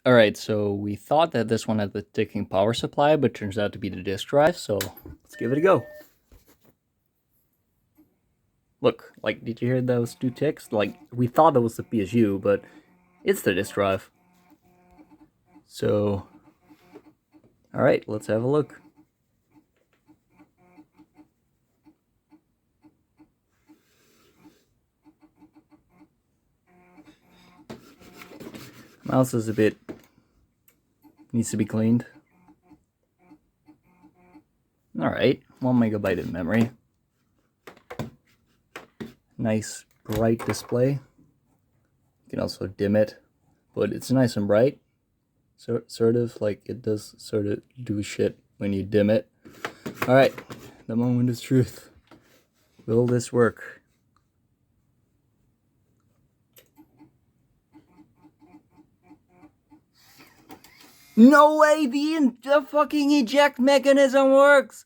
Alright, so we thought that this one had the ticking power supply, but turns out to be the disk drive, so let's give it a go. Look, like, did you hear those two ticks? Like, we thought that was the PSU, but it's the disk drive. So, alright, let's have a look. Mouse is a bit, needs to be cleaned. Alright, 1 megabyte of memory. Nice bright display. You can also dim it, but it's nice and bright. So, sort of, like it does sort of do shit when you dim it. Alright, the moment of truth. Will this work? No way the fucking eject mechanism works!